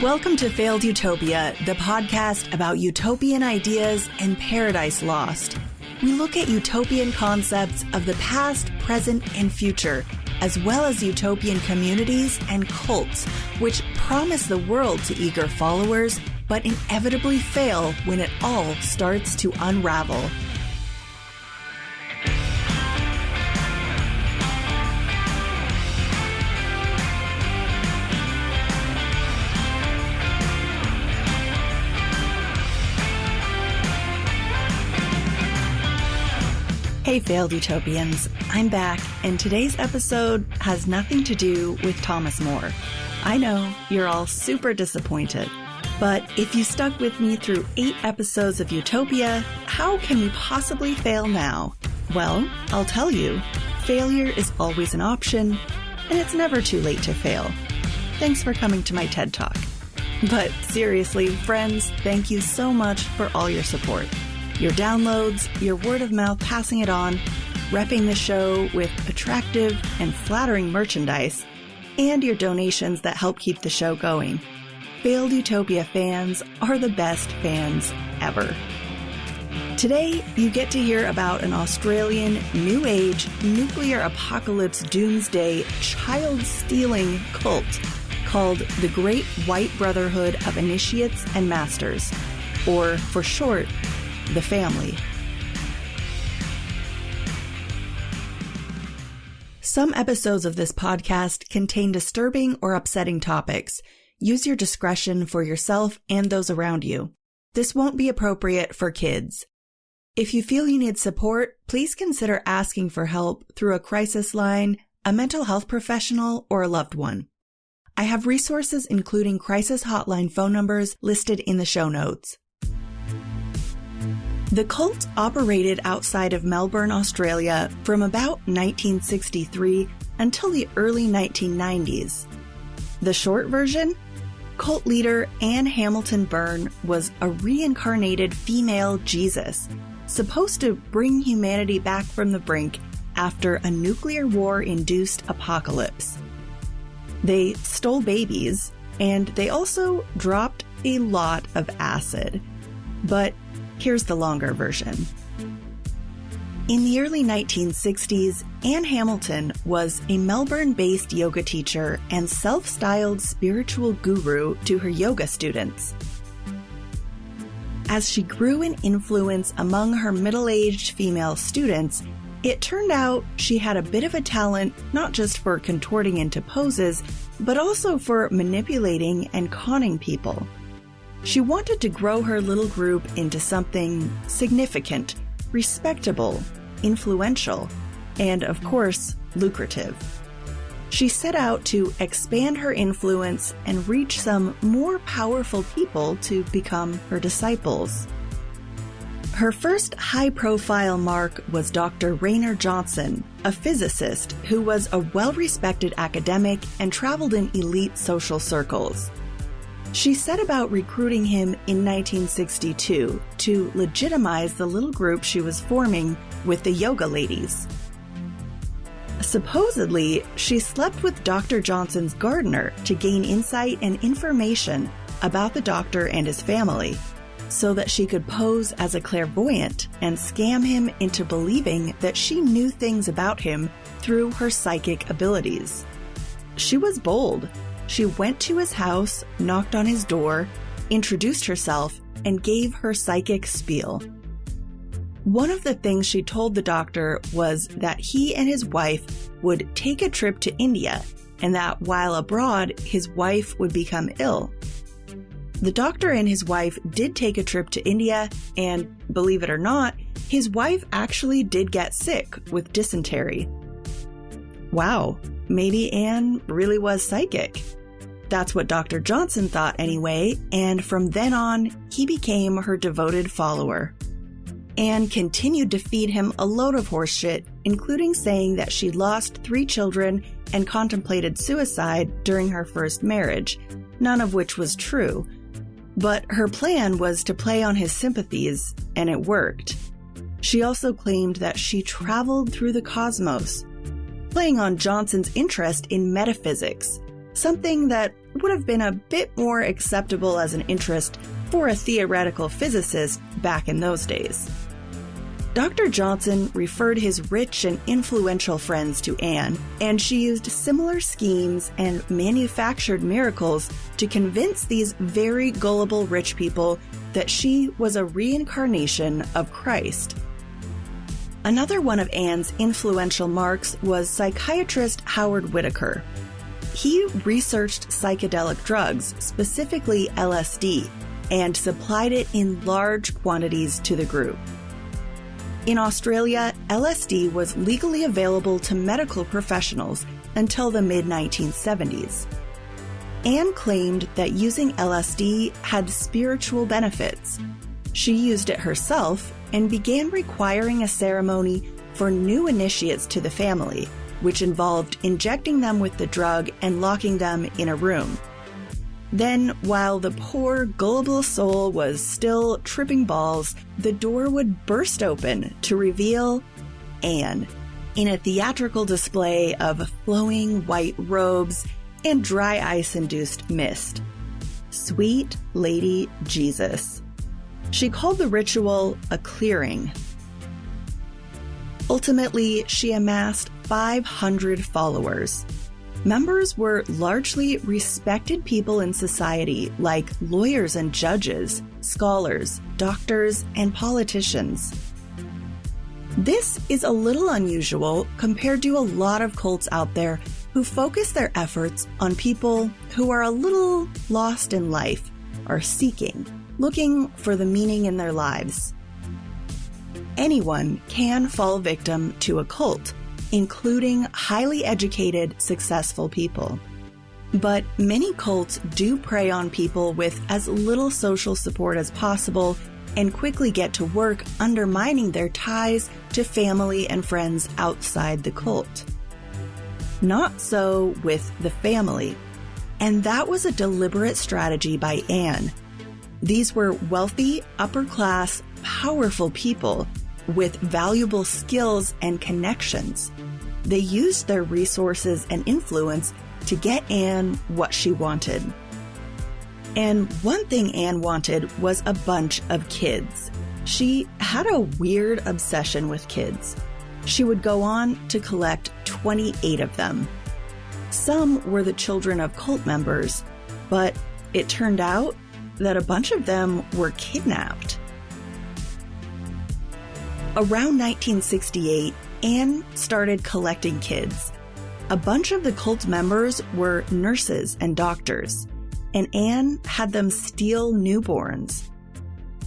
Welcome to Failed Utopia, the podcast about utopian ideas and paradise lost. We look at utopian concepts of the past, present, and future, as well as utopian communities and cults, which promise the world to eager followers, but inevitably fail when it all starts to unravel. Hey Failed Utopians, I'm back, and today's episode has nothing to do with Thomas More. I know you're all super disappointed, but if you stuck with me through 8 episodes of Utopia, how can you possibly fail now? Well, I'll tell you, failure is always an option, and it's never too late to fail. Thanks for coming to my TED Talk. But seriously, friends, thank you so much for all your support. Your downloads, your word of mouth passing it on, repping the show with attractive and flattering merchandise, and your donations that help keep the show going. Failed Utopia fans are the best fans ever. Today, you get to hear about an Australian New Age nuclear apocalypse doomsday child-stealing cult called the Great White Brotherhood of Initiates and Masters, or for short, the family. Some episodes of this podcast contain disturbing or upsetting topics. Use your discretion for yourself and those around you. This won't be appropriate for kids. If you feel you need support, please consider asking for help through a crisis line, a mental health professional, or a loved one. I have resources including crisis hotline phone numbers listed in the show notes. The cult operated outside of Melbourne, Australia from about 1963 until the early 1990s. The short version? Cult leader Anne Hamilton-Byrne was a reincarnated female Jesus, supposed to bring humanity back from the brink after a nuclear war-induced apocalypse. They stole babies, and they also dropped a lot of acid. But here's the longer version. In the early 1960s, Anne Hamilton was a Melbourne-based yoga teacher and self-styled spiritual guru to her yoga students. As she grew in influence among her middle-aged female students, it turned out she had a bit of a talent not just for contorting into poses, but also for manipulating and conning people. She wanted to grow her little group into something significant, respectable, influential, and, of course, lucrative. She set out to expand her influence and reach some more powerful people to become her disciples. Her first high-profile mark was Dr. Raynor Johnson, a physicist who was a well-respected academic and traveled in elite social circles. She set about recruiting him in 1962 to legitimize the little group she was forming with the yoga ladies. Supposedly, she slept with Dr. Johnson's gardener to gain insight and information about the doctor and his family, so that she could pose as a clairvoyant and scam him into believing that she knew things about him through her psychic abilities. She was bold. She went to his house, knocked on his door, introduced herself, and gave her psychic spiel. One of the things she told the doctor was that he and his wife would take a trip to India, and that while abroad, his wife would become ill. The doctor and his wife did take a trip to India, and believe it or not, his wife actually did get sick with dysentery. Wow, maybe Anne really was psychic. That's what Dr. Johnson thought anyway, and from then on, he became her devoted follower. Anne continued to feed him a load of horseshit, including saying that she lost 3 children and contemplated suicide during her first marriage, none of which was true. But her plan was to play on his sympathies, and it worked. She also claimed that she traveled through the cosmos, playing on Johnson's interest in metaphysics, something that would have been a bit more acceptable as an interest for a theoretical physicist back in those days. Dr. Johnson referred his rich and influential friends to Anne, and she used similar schemes and manufactured miracles to convince these very gullible rich people that she was a reincarnation of Christ. Another one of Anne's influential marks was psychiatrist Howard Whittaker. He researched psychedelic drugs, specifically LSD, and supplied it in large quantities to the group. In Australia, LSD was legally available to medical professionals until the mid-1970s. Anne claimed that using LSD had spiritual benefits. She used it herself and began requiring a ceremony for new initiates to the family, which involved injecting them with the drug and locking them in a room. Then, while the poor, gullible soul was still tripping balls, the door would burst open to reveal Anne in a theatrical display of flowing white robes and dry ice-induced mist. Sweet Lady Jesus. She called the ritual a clearing. Ultimately, she amassed 500 followers. Members were largely respected people in society, like lawyers and judges, scholars, doctors, and politicians. This is a little unusual compared to a lot of cults out there who focus their efforts on people who are a little lost in life, are seeking, looking for the meaning in their lives. Anyone can fall victim to a cult, including highly educated, successful people. But many cults do prey on people with as little social support as possible and quickly get to work undermining their ties to family and friends outside the cult. Not so with the family, and that was a deliberate strategy by Anne. These were wealthy, upper-class, powerful people with valuable skills and connections. They used their resources and influence to get Anne what she wanted. And one thing Anne wanted was a bunch of kids. She had a weird obsession with kids. She would go on to collect 28 of them. Some were the children of cult members, but it turned out that a bunch of them were kidnapped. Around 1968, Anne started collecting kids. A bunch of the cult members were nurses and doctors, and Anne had them steal newborns.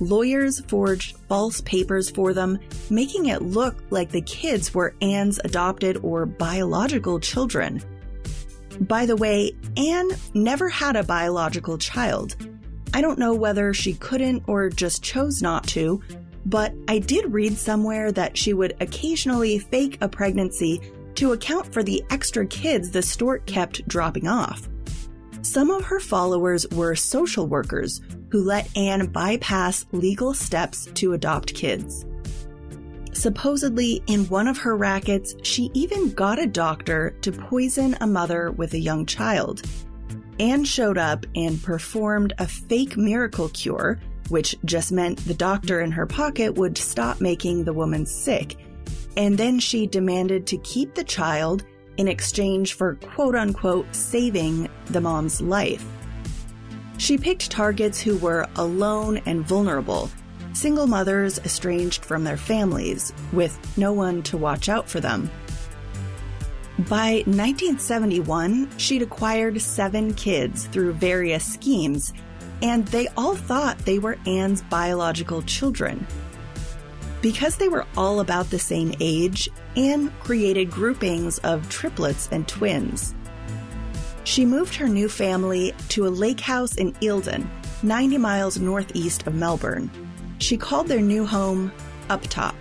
Lawyers forged false papers for them, making it look like the kids were Anne's adopted or biological children. By the way, Anne never had a biological child. I don't know whether she couldn't or just chose not to, but I did read somewhere that she would occasionally fake a pregnancy to account for the extra kids the stork kept dropping off. Some of her followers were social workers who let Anne bypass legal steps to adopt kids. Supposedly, in one of her rackets, she even got a doctor to poison a mother with a young child. Anne showed up and performed a fake miracle cure, which just meant the doctor in her pocket would stop making the woman sick, and then she demanded to keep the child in exchange for quote-unquote saving the mom's life. She picked targets who were alone and vulnerable, single mothers estranged from their families, with no one to watch out for them. By 1971, she'd acquired 7 kids through various schemes, and they all thought they were Anne's biological children. Because they were all about the same age, Anne created groupings of triplets and twins. She moved her new family to a lake house in Eildon, 90 miles northeast of Melbourne. She called their new home Uptop.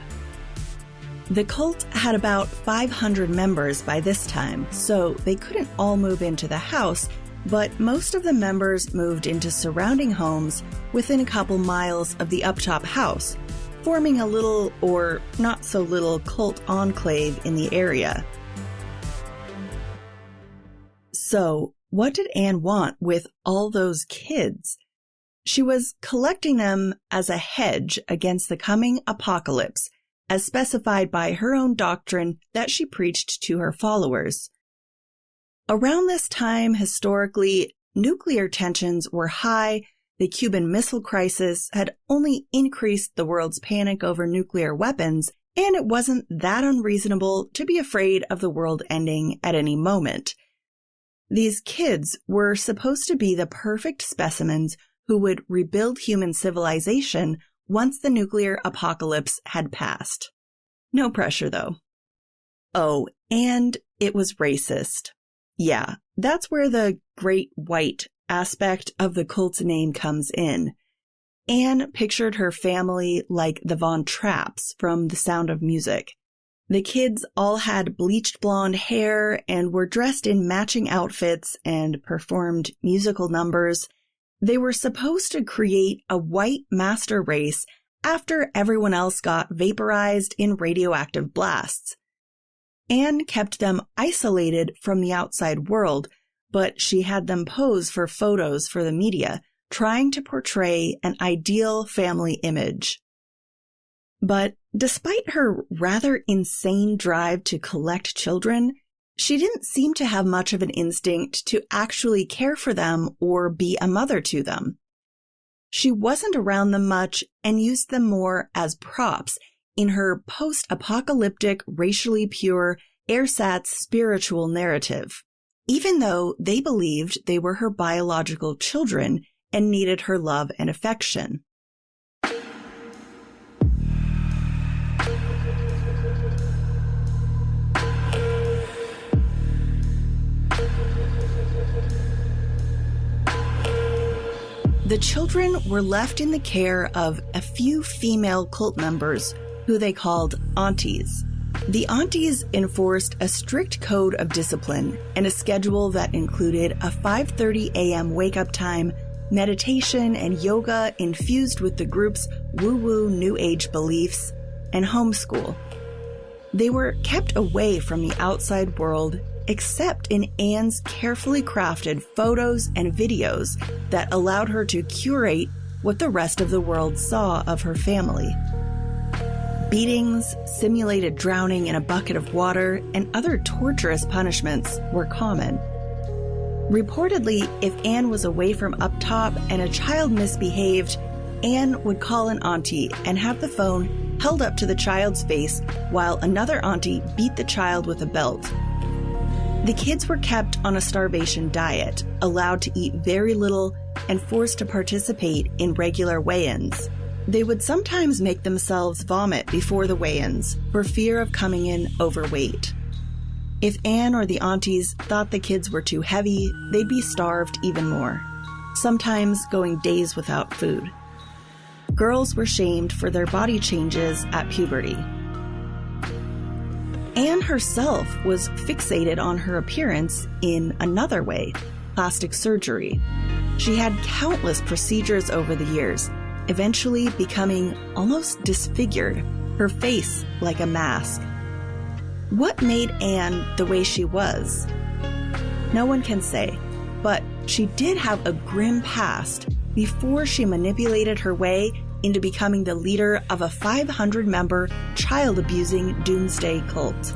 The cult had about 500 members by this time, so they couldn't all move into the house, but most of the members moved into surrounding homes within a couple miles of the Uptop house, forming a little or not so little cult enclave in the area. So, what did Anne want with all those kids? She was collecting them as a hedge against the coming apocalypse, as specified by her own doctrine that she preached to her followers. Around this time, historically, nuclear tensions were high. The Cuban Missile Crisis had only increased the world's panic over nuclear weapons, and it wasn't that unreasonable to be afraid of the world ending at any moment. These kids were supposed to be the perfect specimens who would rebuild human civilization once the nuclear apocalypse had passed. No pressure, though. Oh, and it was racist. Yeah, that's where the great white aspect of the cult's name comes in. Anne pictured her family like the Von Trapps from The Sound of Music. The kids all had bleached blonde hair and were dressed in matching outfits and performed musical numbers. They were supposed to create a white master race after everyone else got vaporized in radioactive blasts. Anne kept them isolated from the outside world, but she had them pose for photos for the media, trying to portray an ideal family image. But despite her rather insane drive to collect children, she didn't seem to have much of an instinct to actually care for them or be a mother to them. She wasn't around them much and used them more as props in her post-apocalyptic, racially pure, ersatz spiritual narrative, even though they believed they were her biological children and needed her love and affection. The children were left in the care of a few female cult members who they called aunties. The aunties enforced a strict code of discipline and a schedule that included a 5:30 a.m. wake-up time, meditation and yoga infused with the group's woo-woo New Age beliefs, and homeschool. They were kept away from the outside world except in Anne's carefully crafted photos and videos that allowed her to curate what the rest of the world saw of her family. Beatings, simulated drowning in a bucket of water, and other torturous punishments were common. Reportedly, if Anne was away from up top and a child misbehaved, Anne would call an auntie and have the phone held up to the child's face while another auntie beat the child with a belt. The kids were kept on a starvation diet, allowed to eat very little, and forced to participate in regular weigh-ins. They would sometimes make themselves vomit before the weigh-ins for fear of coming in overweight. If Anne or the aunties thought the kids were too heavy, they'd be starved even more, sometimes going days without food. Girls were shamed for their body changes at puberty. Anne herself was fixated on her appearance in another way, plastic surgery. She had countless procedures over the years, eventually becoming almost disfigured, her face like a mask. What made Anne the way she was? No one can say, but she did have a grim past before she manipulated her way into becoming the leader of a 500-member child-abusing doomsday cult.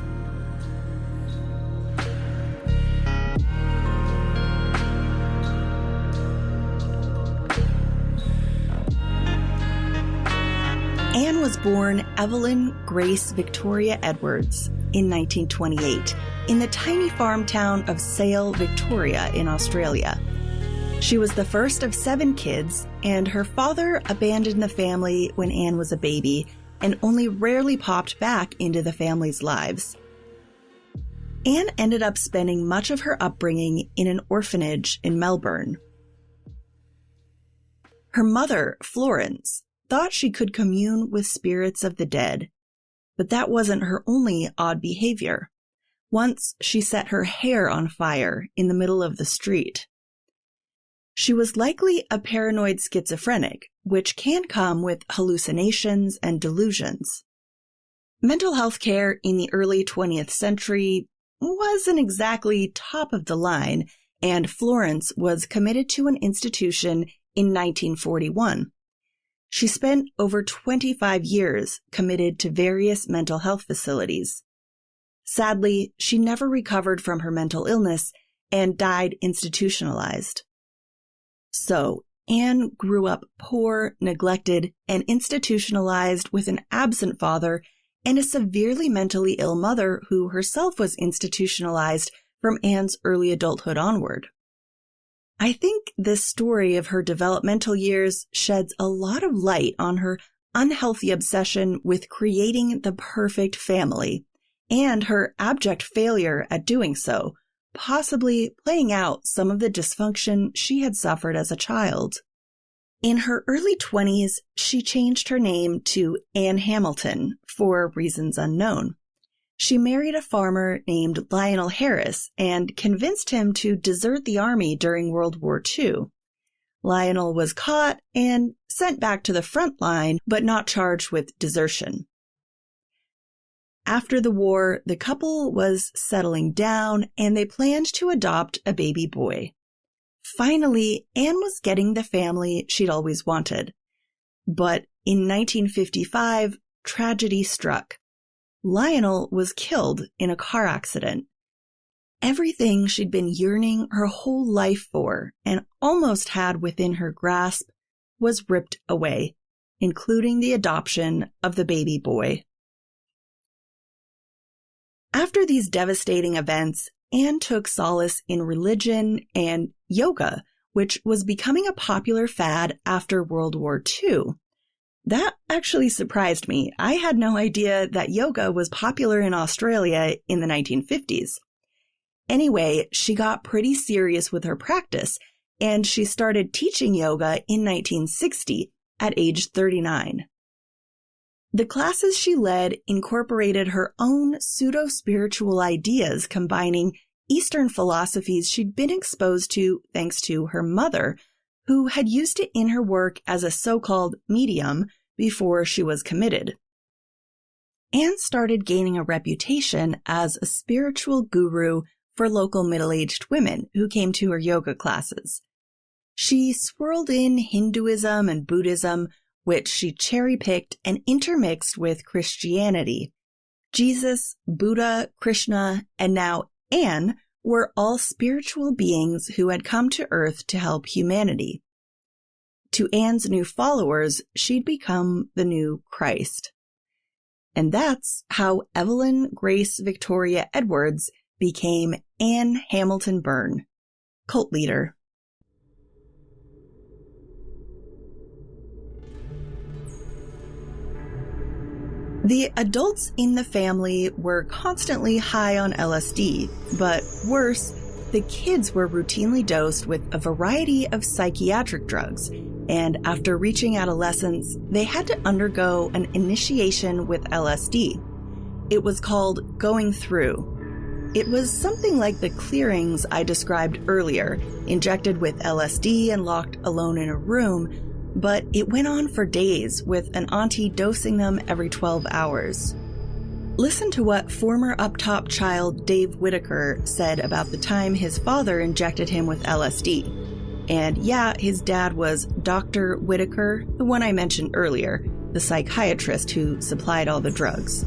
Anne was born Evelyn Grace Victoria Edwards in 1928 in the tiny farm town of Sale, Victoria in Australia. She was the first of 7 kids, and her father abandoned the family when Anne was a baby and only rarely popped back into the family's lives. Anne ended up spending much of her upbringing in an orphanage in Melbourne. Her mother, Florence, thought she could commune with spirits of the dead, but that wasn't her only odd behavior. Once she set her hair on fire in the middle of the street. She was likely a paranoid schizophrenic, which can come with hallucinations and delusions. Mental health care in the early 20th century wasn't exactly top of the line, and Florence was committed to an institution in 1941. She spent over 25 years committed to various mental health facilities. Sadly, she never recovered from her mental illness and died institutionalized. So, Anne grew up poor, neglected, and institutionalized with an absent father and a severely mentally ill mother who herself was institutionalized from Anne's early adulthood onward. I think this story of her developmental years sheds a lot of light on her unhealthy obsession with creating the perfect family and her abject failure at doing so, possibly playing out some of the dysfunction she had suffered as a child. In her early 20s, she changed her name to Anne Hamilton for reasons unknown. She married a farmer named Lionel Harris and convinced him to desert the army during World War II. Lionel was caught and sent back to the front line, but not charged with desertion. After the war, the couple was settling down and they planned to adopt a baby boy. Finally, Anne was getting the family she'd always wanted. But in 1955, tragedy struck. Lionel was killed in a car accident. Everything she'd been yearning her whole life for and almost had within her grasp was ripped away, including the adoption of the baby boy. After these devastating events, Anne took solace in religion and yoga, which was becoming a popular fad after World War II. That actually surprised me. I had no idea that yoga was popular in Australia in the 1950s. Anyway, she got pretty serious with her practice, and she started teaching yoga in 1960 at age 39. The classes she led incorporated her own pseudo-spiritual ideas, combining Eastern philosophies she'd been exposed to thanks to her mother, who had used it in her work as a so-called medium before she was committed. Anne started gaining a reputation as a spiritual guru for local middle-aged women who came to her yoga classes. She swirled in Hinduism and Buddhism, which she cherry-picked and intermixed with Christianity. Jesus, Buddha, Krishna, and now Anne were all spiritual beings who had come to Earth to help humanity. To Anne's new followers, she'd become the new Christ. And that's how Evelyn Grace Victoria Edwards became Anne Hamilton-Byrne, cult leader. The adults in the family were constantly high on LSD, but worse, the kids were routinely dosed with a variety of psychiatric drugs, and after reaching adolescence, they had to undergo an initiation with LSD. It was called going through. It was something like the clearings I described earlier, injected with LSD and locked alone in a room, but it went on for days, with an auntie dosing them every 12 hours. Listen to what former Uptop child Dave Whitaker said about the time his father injected him with LSD. And yeah, his dad was Dr. Whitaker, the one I mentioned earlier, the psychiatrist who supplied all the drugs.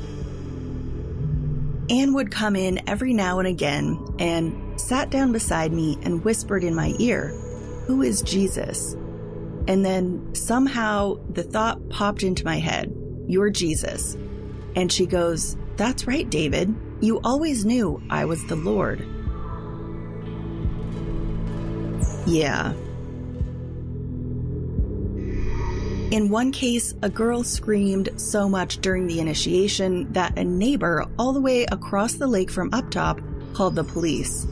Anne would come in every now and again and sat down beside me and whispered in my ear, "Who is Jesus?" And then somehow the thought popped into my head, "You're Jesus." And she goes, "That's right, David. You always knew I was the Lord." Yeah. In one case, a girl screamed so much during the initiation that a neighbor all the way across the lake from Uptop called the police.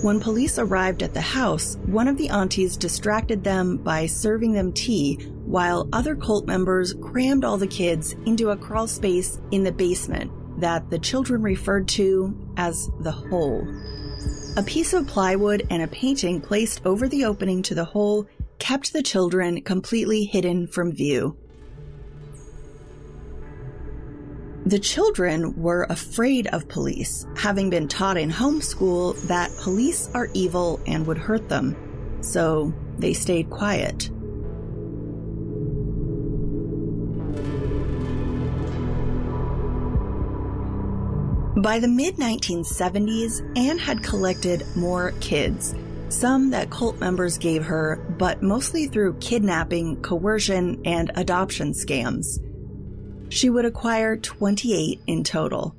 When police arrived at the house, one of the aunties distracted them by serving them tea, while other cult members crammed all the kids into a crawl space in the basement that the children referred to as the hole. A piece of plywood and a painting placed over the opening to the hole kept the children completely hidden from view. The children were afraid of police, having been taught in homeschool that police are evil and would hurt them, so they stayed quiet. By the mid-1970s, Anne had collected more kids, some that cult members gave her, but mostly through kidnapping, coercion, and adoption scams. She would acquire 28 in total.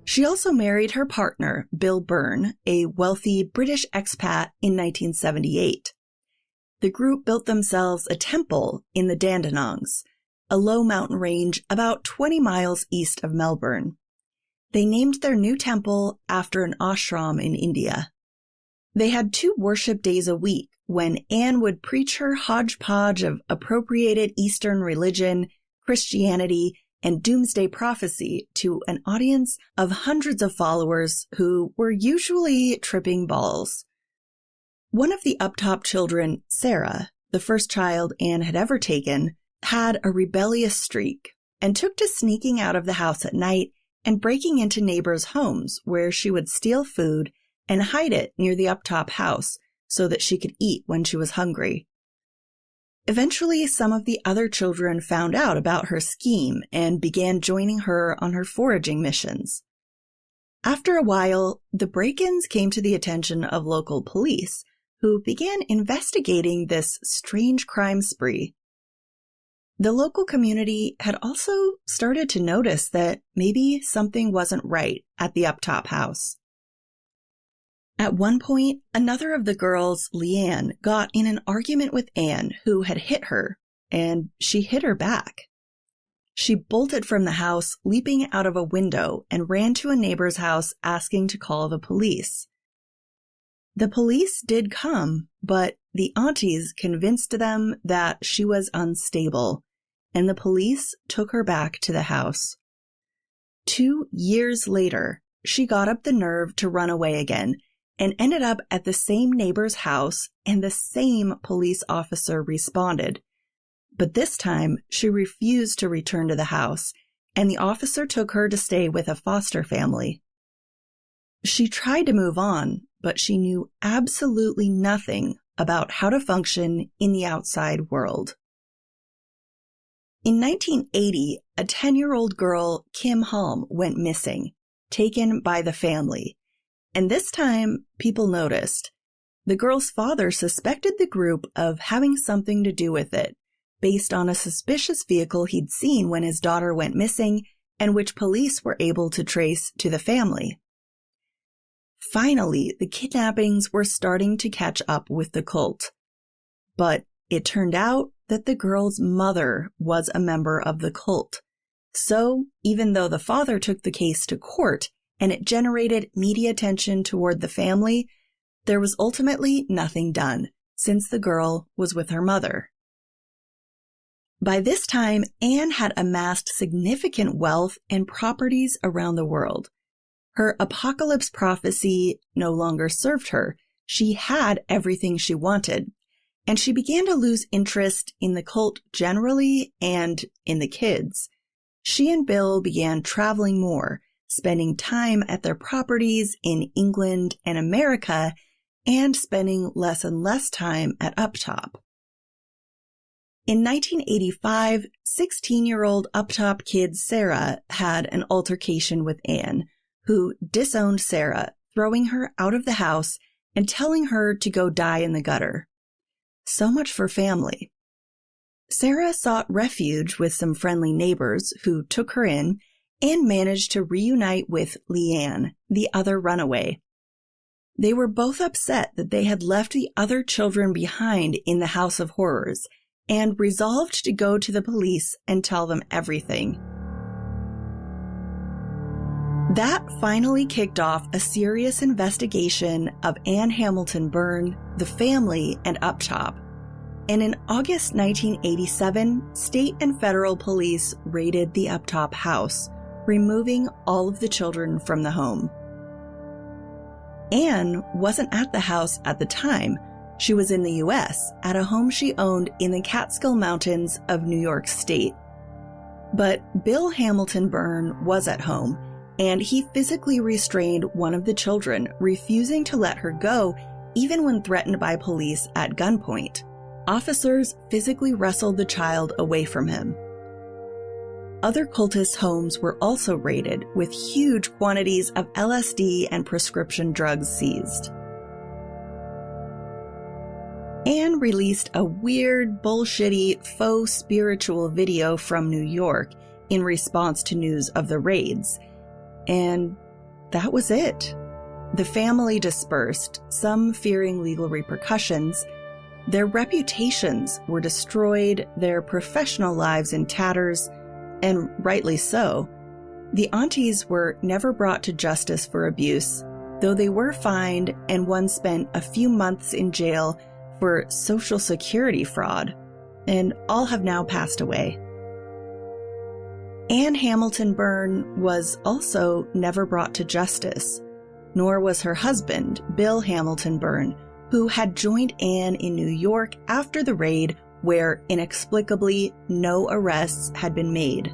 She also married her partner, Bill Byrne, a wealthy British expat, in 1978. The group built themselves a temple in the Dandenongs, a low mountain range about 20 miles east of Melbourne. They named their new temple after an ashram in India. They had 2 worship days a week when Anne would preach her hodgepodge of appropriated Eastern religion, Christianity, and doomsday prophecy to an audience of hundreds of followers who were usually tripping balls. One of the up-top children, Sarah, the first child Anne had ever taken, had a rebellious streak and took to sneaking out of the house at night and breaking into neighbors' homes where she would steal food and hide it near the up-top house so that she could eat when she was hungry. Eventually, some of the other children found out about her scheme and began joining her on her foraging missions. After a while, the break-ins came to the attention of local police, who began investigating this strange crime spree. The local community had also started to notice that maybe something wasn't right at the up-top house. At one point, another of the girls, Leanne, got in an argument with Anne, who had hit her, and she hit her back. She bolted from the house, leaping out of a window, and ran to a neighbor's house asking to call the police. The police did come, but the aunties convinced them that she was unstable, and the police took her back to the house. 2 years later, she got up the nerve to run away again, and ended up at the same neighbor's house, and the same police officer responded. But this time, she refused to return to the house, and the officer took her to stay with a foster family. She tried to move on, but she knew absolutely nothing about how to function in the outside world. In 1980, a 10-year-old girl, Kim Halm, went missing, taken by the family. And this time, people noticed. The girl's father suspected the group of having something to do with it, based on a suspicious vehicle he'd seen when his daughter went missing and which police were able to trace to the family. Finally, the kidnappings were starting to catch up with the cult. But it turned out that the girl's mother was a member of the cult. So, even though the father took the case to court, and it generated media attention toward the family, there was ultimately nothing done, since the girl was with her mother. By this time, Anne had amassed significant wealth and properties around the world. Her apocalypse prophecy no longer served her. She had everything she wanted, and she began to lose interest in the cult generally and in the kids. She and Bill began traveling more, spending time at their properties in England and America, and spending less and less time at Uptop. In 1985, 16-year-old Uptop kid Sarah had an altercation with Anne, who disowned Sarah, throwing her out of the house and telling her to go die in the gutter. So much for family. Sarah sought refuge with some friendly neighbors who took her in and managed to reunite with Leanne, the other runaway. They were both upset that they had left the other children behind in the House of Horrors and resolved to go to the police and tell them everything. That finally kicked off a serious investigation of Anne Hamilton-Byrne, the family, and Uptop. And in August 1987, state and federal police raided the Uptop house, removing all of the children from the home. Anne wasn't at the house at the time. She was in the U.S. at a home she owned in the Catskill Mountains of New York State. But Bill Hamilton-Byrne was at home, and he physically restrained one of the children, refusing to let her go even when threatened by police at gunpoint. Officers physically wrestled the child away from him. Other cultists' homes were also raided, with huge quantities of LSD and prescription drugs seized. Anne released a weird, bullshitty, faux spiritual video from New York in response to news of the raids. And that was it. The family dispersed, some fearing legal repercussions. Their reputations were destroyed, their professional lives in tatters, and rightly so. The aunties were never brought to justice for abuse, though they were fined and one spent a few months in jail for Social Security fraud, and all have now passed away. Anne Hamilton-Byrne was also never brought to justice, nor was her husband, Bill Hamilton-Byrne, who had joined Anne in New York after the raid, where inexplicably no arrests had been made.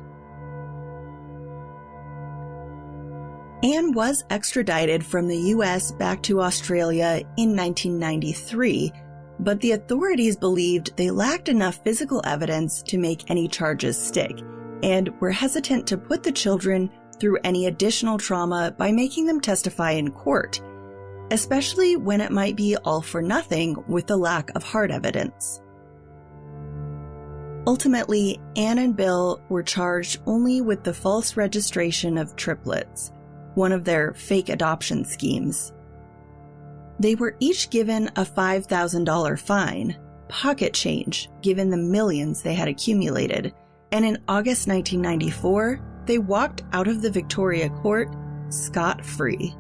Anne was extradited from the U.S. back to Australia in 1993, but the authorities believed they lacked enough physical evidence to make any charges stick, and were hesitant to put the children through any additional trauma by making them testify in court, especially when it might be all for nothing with the lack of hard evidence. Ultimately, Anne and Bill were charged only with the false registration of triplets, one of their fake adoption schemes. They were each given a $5,000 fine, pocket change given the millions they had accumulated, and in August 1994, they walked out of the Victoria court scot-free.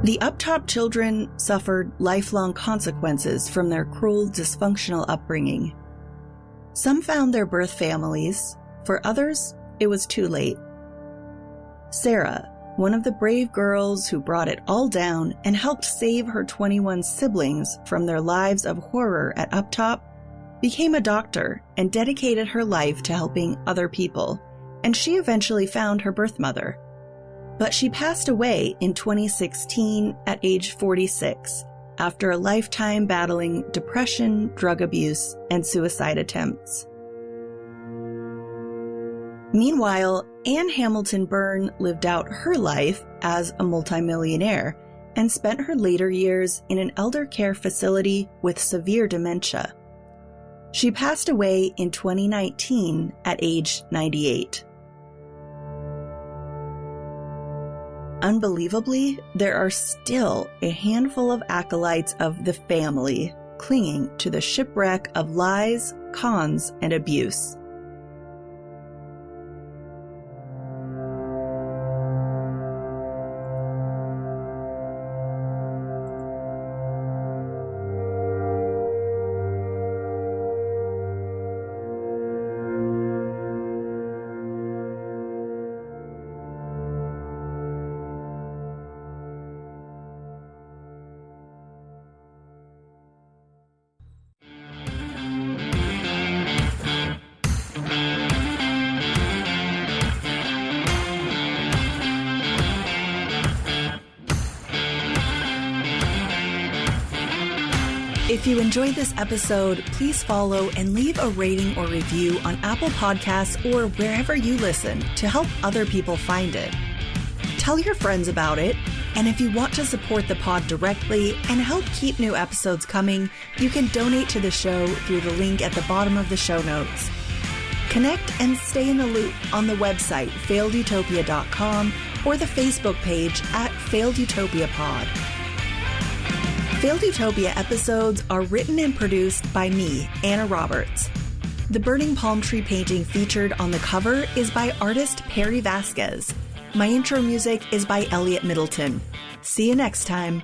The Uptop children suffered lifelong consequences from their cruel, dysfunctional upbringing. Some found their birth families. For others, it was too late. Sarah, one of the brave girls who brought it all down and helped save her 21 siblings from their lives of horror at Uptop, became a doctor and dedicated her life to helping other people, and she eventually found her birth mother. But she passed away in 2016 at age 46 after a lifetime battling depression, drug abuse, and suicide attempts. Meanwhile, Anne Hamilton-Byrne lived out her life as a multimillionaire and spent her later years in an elder care facility with severe dementia. She passed away in 2019 at age 98. Unbelievably, there are still a handful of acolytes of the family clinging to the shipwreck of lies, cons, and abuse. If you enjoyed this episode, please follow and leave a rating or review on Apple Podcasts or wherever you listen to help other people find it. Tell your friends about it, and if you want to support the pod directly and help keep new episodes coming, you can donate to the show through the link at the bottom of the show notes. Connect and stay in the loop on the website failedutopia.com or the Facebook page at Failed Utopia Pod. Failed Utopia episodes are written and produced by me, Anna Roberts. The burning palm tree painting featured on the cover is by artist Perry Vasquez. My intro music is by Elliot Middleton. See you next time.